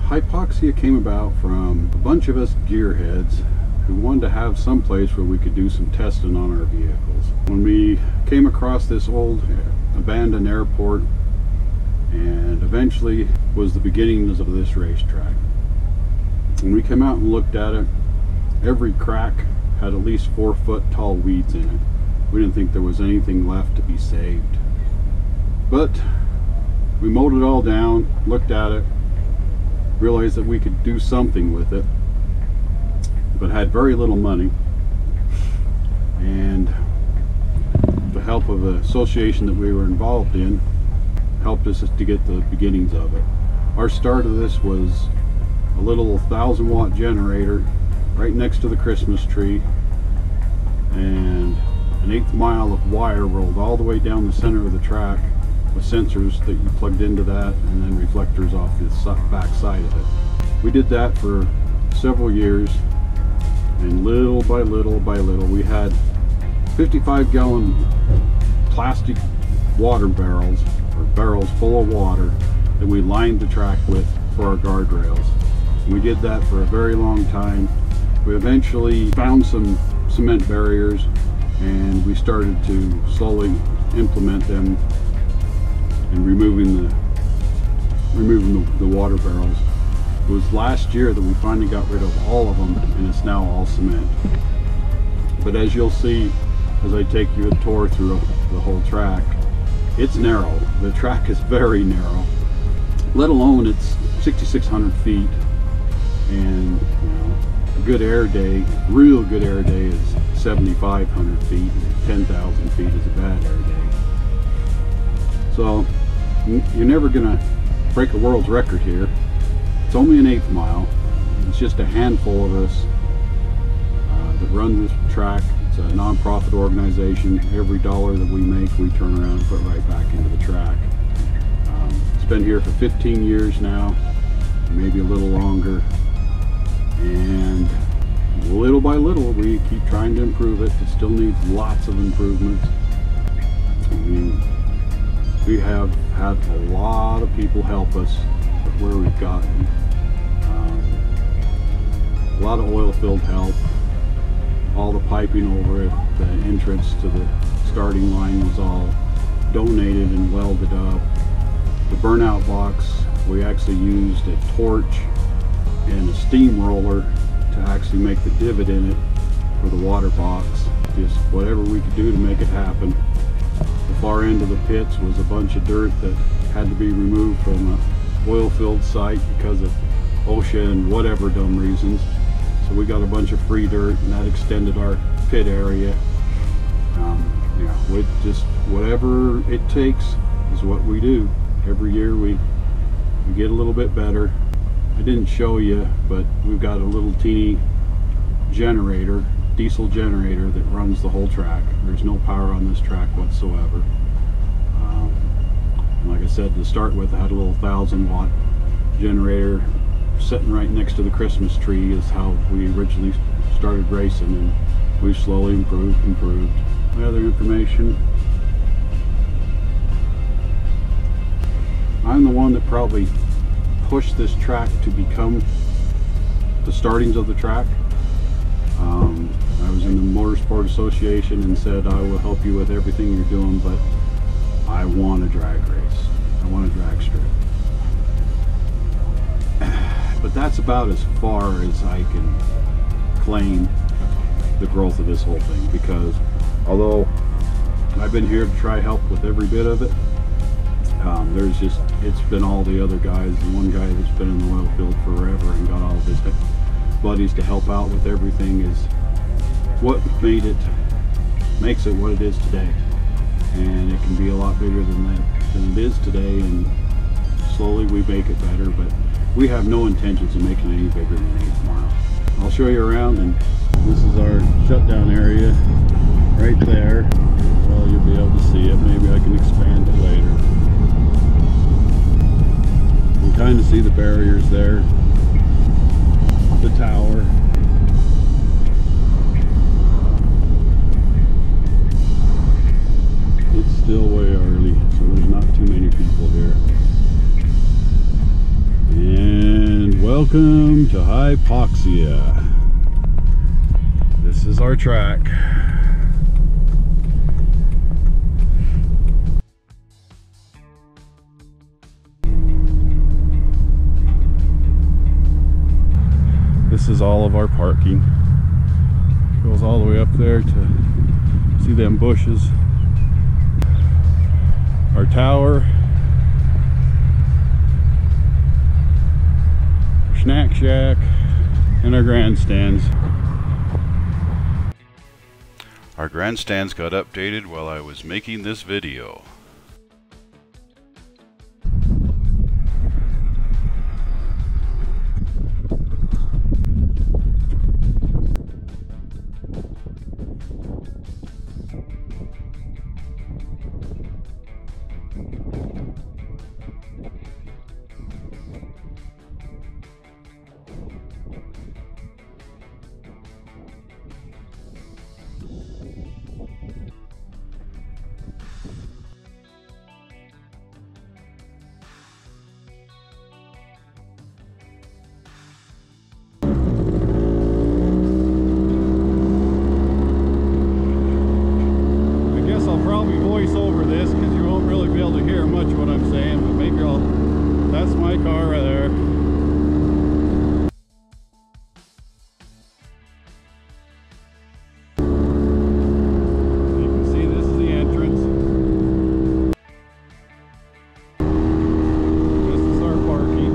Hypoxia came about from a bunch of us gearheads who wanted to have some place where we could do some testing on our vehicles. When we came across this old abandoned airport, and eventually was the beginnings of this racetrack. When we came out and looked at it, every crack had at least 4 foot tall weeds in it. We didn't think there was anything left to be saved. But we mowed it all down, looked at it, realized that we could do something with it, but had very little money, and the help of the association that we were involved in helped us to get the beginnings of it. Our start of this was a little 1,000-watt generator right next to the Christmas tree, and an 1/8 mile of wire rolled all the way down the center of the track with sensors that you plugged into that, and then reflectors off the back side of it. We did that for several years, and little by little by little we had 55-gallon plastic water barrels, or barrels full of water, that we lined the track with for our guardrails. We did that for a very long time. We eventually found some cement barriers, and we started to slowly implement them and removing the water barrels. It was last year that we finally got rid of all of them, and it's now all cement. But as you'll see as I take you a tour through the whole track, it's narrow. The track is very narrow, let alone it's 6,600 feet, and you know, a good air day, real good air day, is 7,500 feet. 10,000 feet is a bad air day. So you're never gonna break a world's record here. It's only an 1/8 mile. It's just a handful of us that run this track. It's a non-profit organization. Every dollar that we make, we turn around and put right back into the track. It's been here for 15 years now, maybe a little longer, and little by little we keep trying to improve it. It still needs lots of improvements. I mean, we have had a lot of people help us where we've gotten. A lot of oil-filled help. All the piping over it, the entrance to the starting line was all donated and welded up. The burnout box, we actually used a torch and a steamroller to actually make the divot in it for the water box. Just whatever we could do to make it happen. The far end of the pits was a bunch of dirt that had to be removed from a oil-filled site because of OSHA and whatever dumb reasons. So we got a bunch of free dirt, and that extended our pit area. Yeah, with just whatever it takes is what we do. Every year we get a little bit better. I didn't show you, but we've got a little teeny generator, diesel generator, that runs the whole track. There's no power on this track whatsoever. Like I said, to start with, I had a little 1,000-watt generator sitting right next to the Christmas tree is how we originally started racing, and we've slowly improved. My other information, I'm the one that probably pushed this track to become the startings of the track. I was in the Motorsport Association and said, I will help you with everything you're doing, but I want a drag race. I want a drag strip. But that's about as far as I can claim the growth of this whole thing, because although I've been here to try help with every bit of it, it's been all the other guys. The one guy that's been in the oil field forever and got all of his buddies to help out with everything is what makes it what it is today. And it can be a lot bigger than it is today, and slowly we make it better, but we have no intentions of making it any bigger than 1/8 mile. I'll show you around, and this is our shutdown area right there. Well, you'll be able to see it. Maybe I can expand it later. You can kind of see the barriers there, the tower. It's still way early, so there's not too many people here. And Welcome to Hypoxia. This is our track. This is all of our parking. Goes all the way up there to see them bushes. Our tower. Snack shack and our grandstands. Our grandstands got updated while I was making this video. Over this because you won't really be able to hear much what I'm saying, but maybe that's my car right there. You can see this is the entrance. This is our parking.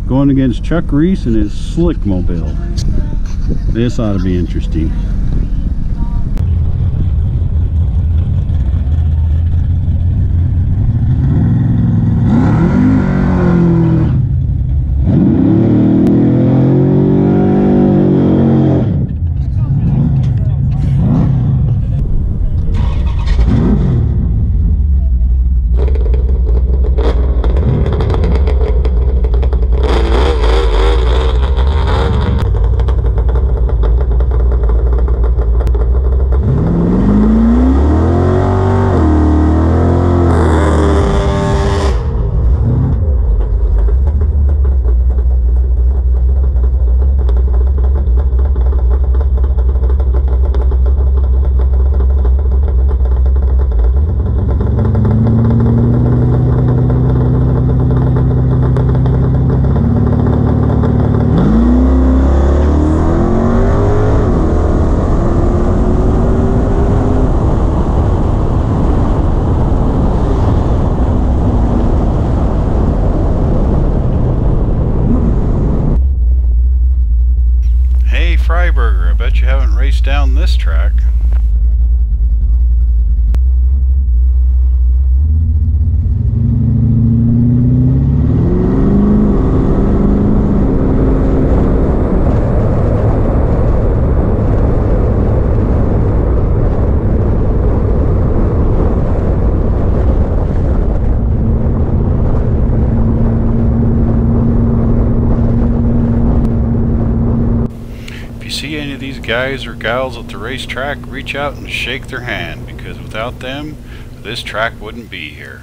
Going against Chuck Reese and his Slick Mobile. This ought to be interesting. this track. See any of these guys or gals at the racetrack, reach out and shake their hand, because without them, this track wouldn't be here.